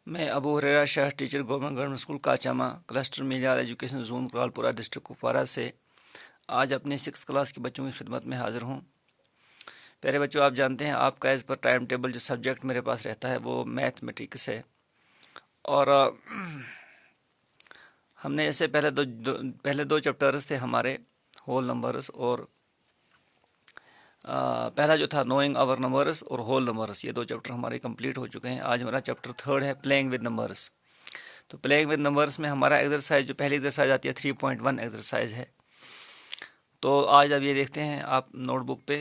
मैं Abu Huraira Shah teacher government school Kachama cluster media education zone Kuralpura district Kupwara से आज अपने 6th क्लास के बच्चों की खिदमत में हाजिर हूँ। प्यारे बच्चों, आप जानते हैं आपका एज पर टाइम टेबल जो सब्जेक्ट मेरे पास रहता है वो मैथमेटिक्स है। और हमने इससे पहले दो चैप्टर्स थे हमारे, होल नंबर्स और पहला जो था नोइंग आवर नंबर्स और होल नंबर्स। ये दो चैप्टर हमारे कंप्लीट हो चुके हैं। आज हमारा चैप्टर 3rd है प्लेइंग विद नंबर्स। तो प्लेइंग विद नंबर्स में हमारा एक्सरसाइज जो पहली एक्सरसाइज आती है 3.1 एक्सरसाइज है। तो आज अब ये देखते हैं आप नोटबुक पे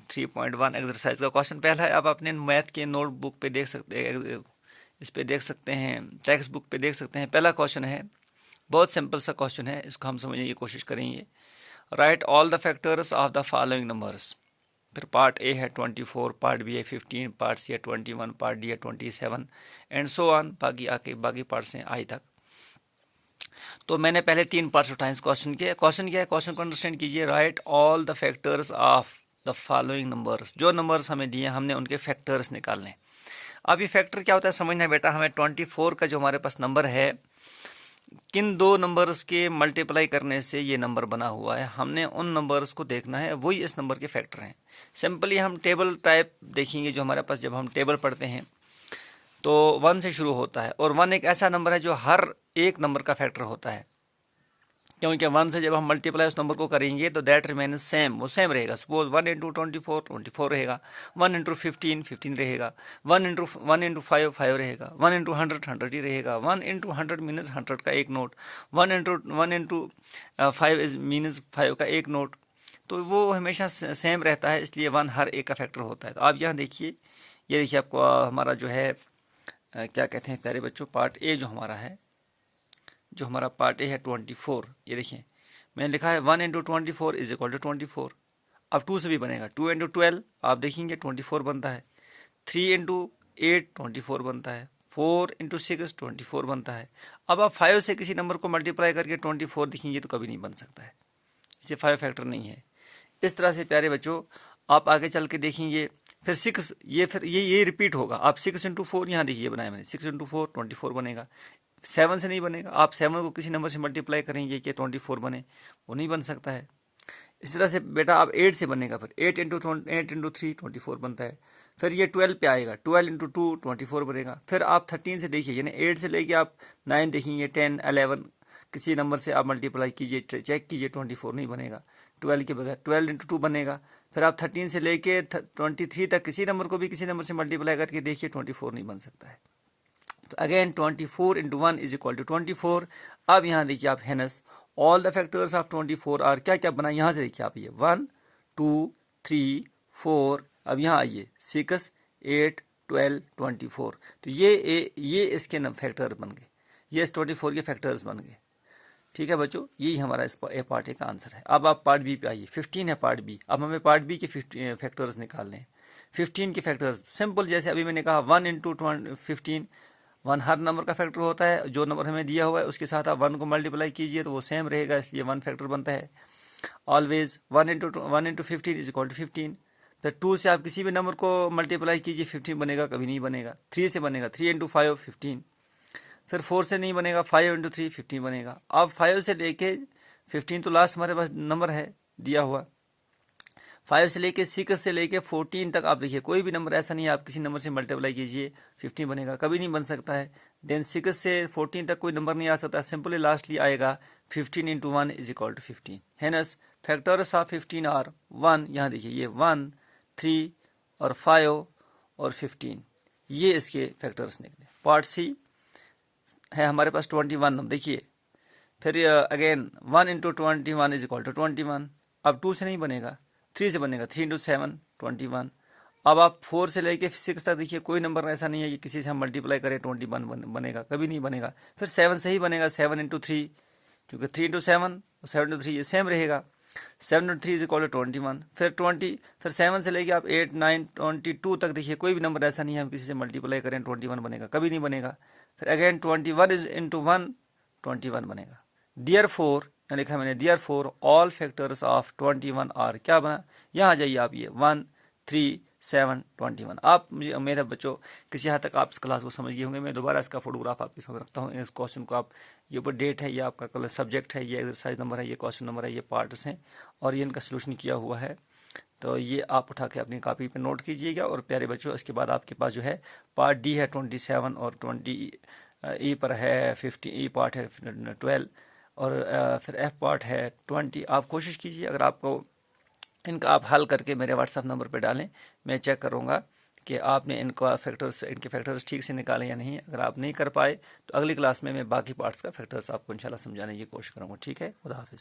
3.1 एक्सरसाइज का क्वेश्चन पहला है। आप अपने मैथ के नोटबुक पे देख सकते हैं, इस पे देख सकते हैं, टेक्स्ट बुक पे देख सकते हैं। पहला क्वेश्चन है, बहुत सिंपल सा क्वेश्चन है, इसको हम समझने की कोशिश करेंगे। Right all the factors of the following numbers. फिर पार्ट ए है 24, पार्ट बी है 15, पार्ट सी है 21, पार्ट डी है 27 एंड सो ऑन, बाकी पार्ट्स हैं आई तक। तो मैंने पहले 3 पार्ट्स उठाए इस क्वेश्चन के। क्वेश्चन क्या है, क्वेश्चन को अंडरस्टैंड कीजिए। Right all the factors of the following numbers. जो नंबर्स हमें दिए हमने उनके फैक्टर्स निकालने। अब ये फैक्टर क्या होता है समझना बेटा। हमें 24 का जो हमारे पास नंबर है, किन दो नंबर्स के मल्टीप्लाई करने से ये नंबर बना हुआ है, हमने उन नंबर्स को देखना है, वही इस नंबर के फैक्टर हैं। सिंपली हम टेबल टाइप देखेंगे जो हमारे पास, जब हम टेबल पढ़ते हैं तो 1 से शुरू होता है और 1 एक ऐसा नंबर है जो हर एक नंबर का फैक्टर होता है, क्योंकि 1 से जब हम मल्टीप्लाई उस नंबर को करेंगे तो दैट रिमेन सेम, वो सेम रहेगा। सपोज 1 इंटू 24 24 रहेगा, 1 इंटू 15 15 रहेगा, 1 इंटू 5 5 रहेगा, 1 इंटू 100 100 ही रहेगा, 1 इंटू 100 मीनस 100 का एक नोट, 1 इंटू 5 इज मीनस 5 का एक नोट। तो वो हमेशा सेम रहता है, इसलिए 1 हर एक का फैक्टर होता है। तो आप यहाँ देखिए, ये देखिए आपको हमारा जो है क्या कहते हैं प्यारे बच्चों, पार्ट ए जो हमारा है, जो हमारा पार्ट ए है 24। ये देखिए मैंने लिखा है 1 इंटू 24 इज इक्वल टू 24। अब 2 से भी बनेगा, 2 इंटू 12 आप देखेंगे 24 बनता है, 3 इंटू 8 24 बनता है, 4 इंटू 6 24 बनता है। अब आप 5 से किसी नंबर को मल्टीप्लाई करके 24 दिखेंगे तो कभी नहीं बन सकता है, इसे 5 फैक्टर नहीं है। इस तरह से प्यारे बच्चों आप आगे चल के देखेंगे, फिर 6, ये फिर ये रिपीट होगा। आप 6 इंटू 4 यहाँ देखिए बनाया मैंने, 6 इंटू 4 24 बनेगा। 7 से नहीं बनेगा, आप 7 को किसी नंबर से मल्टीप्लाई करेंगे कि 24 बने, वो नहीं बन सकता है। इस तरह से बेटा आप 8 से बनेगा, फिर 8 इंटू 3 24 बनता है। फिर ये 12 पे आएगा, 12 इंटू 2 24 बनेगा। फिर आप 13 से देखिए, यानी 8 से लेके आप 9 देखेंगे, 10 11 किसी नंबर से आप मल्टीप्लाई कीजिए, चेक कीजिए, 24 नहीं बनेगा 12 के बगैर। 12 इंटू 2 बनेगा। फिर आप 13 से लेके 23 तक किसी नंबर को भी किसी नंबर से मल्टीप्लाई करके देखिए, 24 नहीं बन सकता है। तो again 24 into 1 is equal to 24। अब यहाँ देखिए आप, hence all the factors of 24 are, क्या क्या बना यहाँ से देखिए आप, ये 1 2 3 4। अब यहाँ आइए 6 8 12 24। तो ये इसके फैक्टर बन गए, ये इस 24 के फैक्टर्स बन गए। ठीक है बच्चों, यही हमारा इस पार्ट ए का आंसर है। अब आप पार्ट बी पे आइए, 15 है पार्ट बी। अब हमें पार्ट बी के फैक्टर्स निकालने हैं। 15 के फैक्टर्स सिंपल, जैसे अभी मैंने कहा 1 इंटू 15, 1 हर नंबर का फैक्टर होता है। जो नंबर हमें दिया हुआ है उसके साथ आप 1 को मल्टीप्लाई कीजिए तो वो सेम रहेगा, इसलिए 1 फैक्टर बनता है always. 1 into 15 is equal to 15। फिर 2 से आप किसी भी नंबर को मल्टीप्लाई कीजिए, 15 बनेगा, कभी नहीं बनेगा। 3 से बनेगा, 3 इंटू 5 15। फिर 4 से नहीं बनेगा, 5 इंटू 3 15 बनेगा। अब 5 से लेके 15 तो लास्ट हमारे पास नंबर है दिया हुआ। 5 से लेके 6 से लेके 14 तक आप देखिए, कोई भी नंबर ऐसा नहीं है आप किसी नंबर से मल्टीप्लाई कीजिए 15 बनेगा, कभी नहीं बन सकता है। देन 6 से 14 तक कोई नंबर नहीं आ सकता, सिंपली लास्टली आएगा 15 into 1 is equal to 15। Hence factors of 15 are 1, यहाँ देखिए ये 1 3 और 5 और 15, ये इसके फैक्टर्स निकले। पार्ट सी है हमारे पास 21। देखिए फिर again 1 into 21 is equal to 21। अब 2 से नहीं बनेगा, 3 से बनेगा, 3 इंटू 7 21। अब आप 4 से लेके 6 तक देखिए, कोई नंबर ऐसा नहीं है कि किसी से हम मल्टीप्लाई करें 21 बनेगा, कभी नहीं बनेगा। फिर 7 से ही बनेगा, 7 इंटू 3, क्योंकि 3 इंटू 7 और 7 इंटू 3 ये सेम रहेगा। 7 इंटू 3 इज इक्वल टू 21। फिर 7 से लेके आप 8 9 22 तक देखिए, कोई भी नंबर ऐसा नहीं है हम किसी से मल्टीप्लाई करें 21 बनेगा, कभी नहीं बनेगा। फिर अगेन 21 इज इंटू 1 21 बनेगा। डियर फोर, यहाँ लिखा मैंने dear four all factors of 21 are, क्या बना, यहाँ जाइए आप, ये 1 3 7, 21। आप, मुझे उम्मीद है बच्चों किसी हद तक आप इस क्लास को समझ गए होंगे। मैं दोबारा इसका फोटोग्राफ आपके सामने रखता हूँ। इस क्वेश्चन को आप, ये ऊपर डेट है, ये आपका कल सब्जेक्ट है, ये एक्सरसाइज नंबर है, ये क्वेश्चन नंबर है, ये पार्ट्स हैं और ये इनका सोल्यूशन किया हुआ है। तो ये आप उठा के अपनी कॉपी पे नोट कीजिएगा। और प्यारे बच्चों, इसके बाद आपके पास जो है पार्ट डी है 27 और 20 ई पर है 50, ई पार्ट है 12 और फिर एफ पार्ट है 20। आप कोशिश कीजिए, अगर आपको इनका आप हल करके मेरे व्हाट्सएप नंबर पे डालें, मैं चेक करूँगा कि आपने इनका इनके फैक्टर्स ठीक से निकाले या नहीं। अगर आप नहीं कर पाए तो अगली क्लास में मैं बाकी पार्ट्स का फैक्टर्स आपको इंशाल्लाह समझाने की कोशिश करूँगा। ठीक है, खुदा हाफिज़।